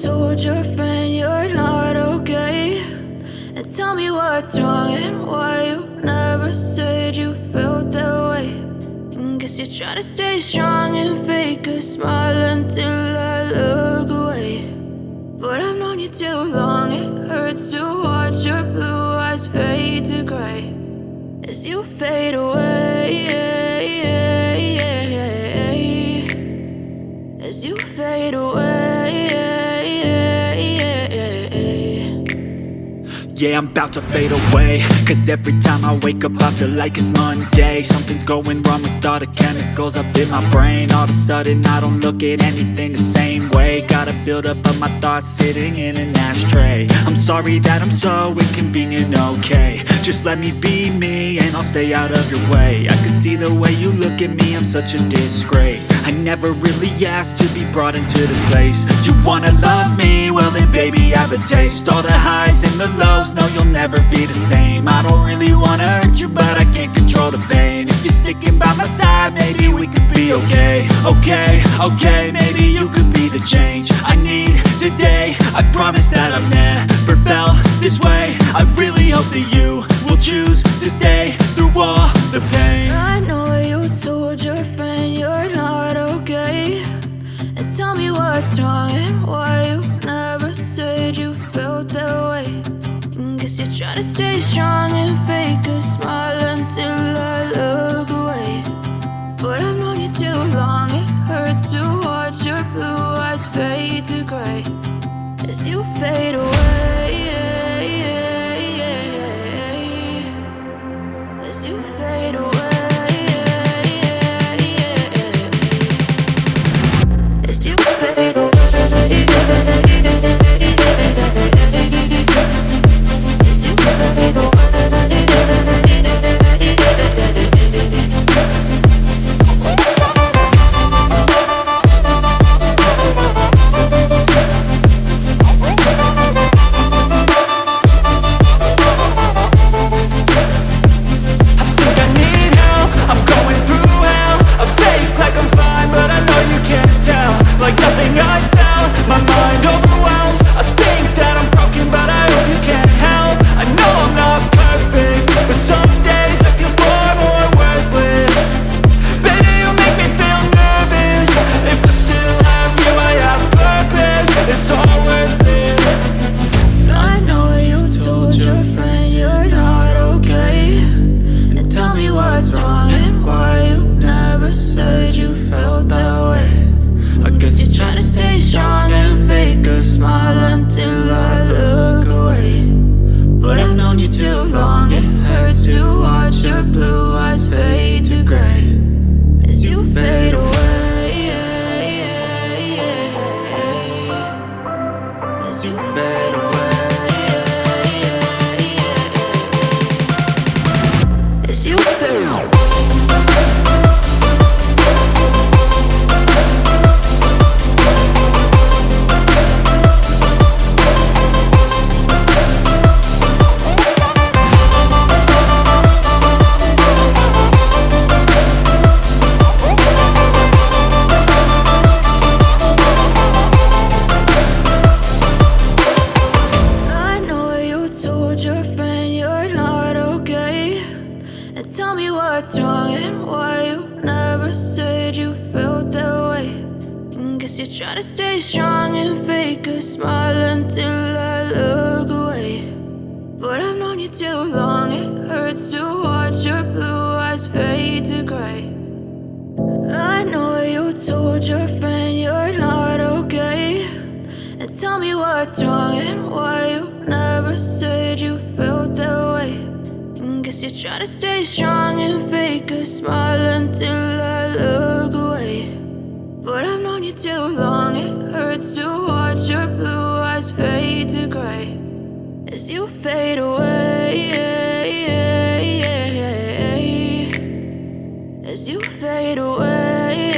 told your friend you're not okay, and tell me what's wrong and why you never said you felt that way. And guess you're trying to stay strong and fake a smile until I look away. But I've known you too long, it hurts to watch your blue eyes fade to gray as you fade away, as you fade away. Yeah, I'm about to fade away, cause every time I wake up I feel like it's Monday. Something's going wrong with all the chemicals up in my brain. All of a sudden I don't look at anything the same way. Gotta build up of my thoughts sitting in an ashtray. I'm sorry that I'm so inconvenient, okay. Just let me be me and I'll stay out of your way. I can see the way you look at me, I'm such a disgrace. I never really asked to be brought into this place. You wanna love me? Well then baby I have a taste. All the highs and the lows, no you'll never be the same. I don't really wanna hurt you but I can't control the pain. If you're sticking by my side maybe we could be okay. Okay, maybe you could be the change I need today. I promise that I've never felt this way. I really hope that you will choose to stay through all the pain. I know you told your friend you're not okay, and tell me what's wrong and why you never said you felt that way. And guess you're trying to stay strong and fake a smile until I look away. But I've known you too long, it hurts to watch your blue eyes fade to gray as you fade away, as you fade away, as you fade away. Like nothing I felt, my mind overwhelmed. I think that I'm broken but I hope you can't help. I know I'm not perfect, but some days I feel far more worthless. Baby, you make me feel nervous. If I still have you, I have purpose. It's all worth it. I know you told your friend you're not okay, and tell me what's wrong and why you never said you felt that way. I guess you're trying to stay strong and fake a smile until I look away. But I've known you too long, it hurts to watch your blue eyes fade to gray as you fade away, as you fade away, as you fade away. Tell me what's wrong and why you never said you felt that way. And guess you're trying to stay strong and fake a smile until I look away. But I've known you too long, it hurts to watch your blue eyes fade to gray. I know you told your friend you're not okay, and tell me what's wrong and why you never said you felt that way. Guess you're trying to stay strong and fake a smile until I look away. But I've known you too long, it hurts to watch your blue eyes fade to gray as you fade away, as you fade away.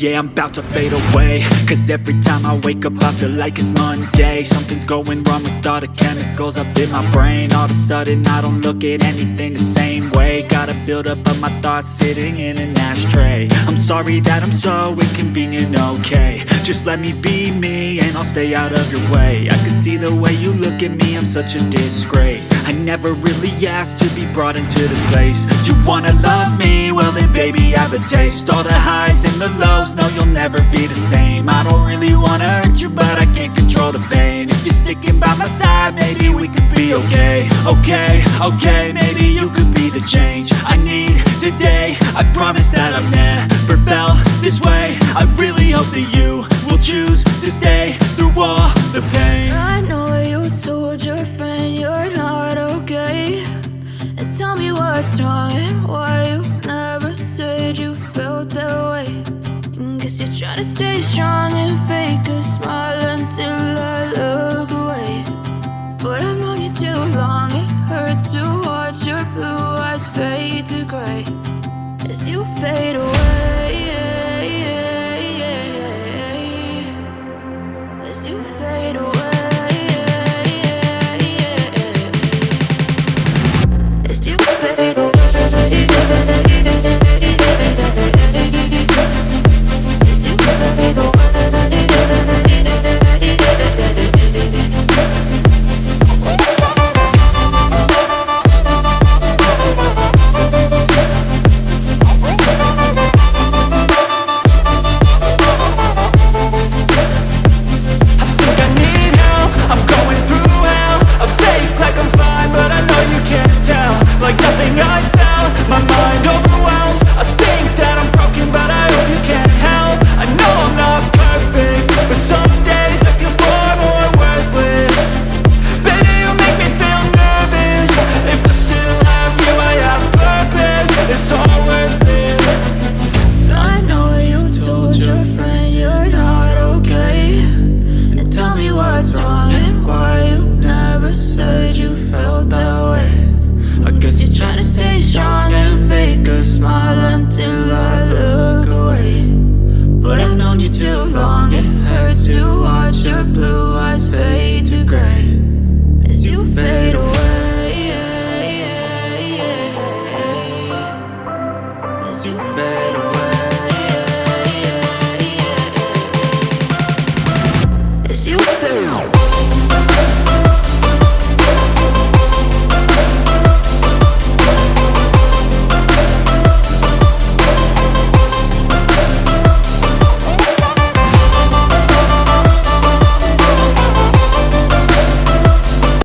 Yeah, I'm about to fade away, cause every time I wake up I feel like it's Monday. Something's going wrong with all the chemicals up in my brain. All of a sudden I don't look at anything the same way. Gotta build up of my thoughts sitting in an ashtray. I'm sorry that I'm so inconvenient, okay. Just let me be me and I'll stay out of your way. I can see the way you look at me, I'm such a disgrace. I never really asked to be brought into this place. You wanna love me? Well then baby have a taste. All the highs and the lows, no you'll never be the same. I don't really wanna hurt you but I can't control the pain. If you're sticking by my side, maybe we could be okay. Okay, maybe you could be the change I need today. I promise that I've never felt this way. I really hope that you will choose to stay through all the pain. I know you told your friend you're not okay, and tell me what's wrong and why you never said you felt that way. And guess you're trying to stay strong and fake a smile until I look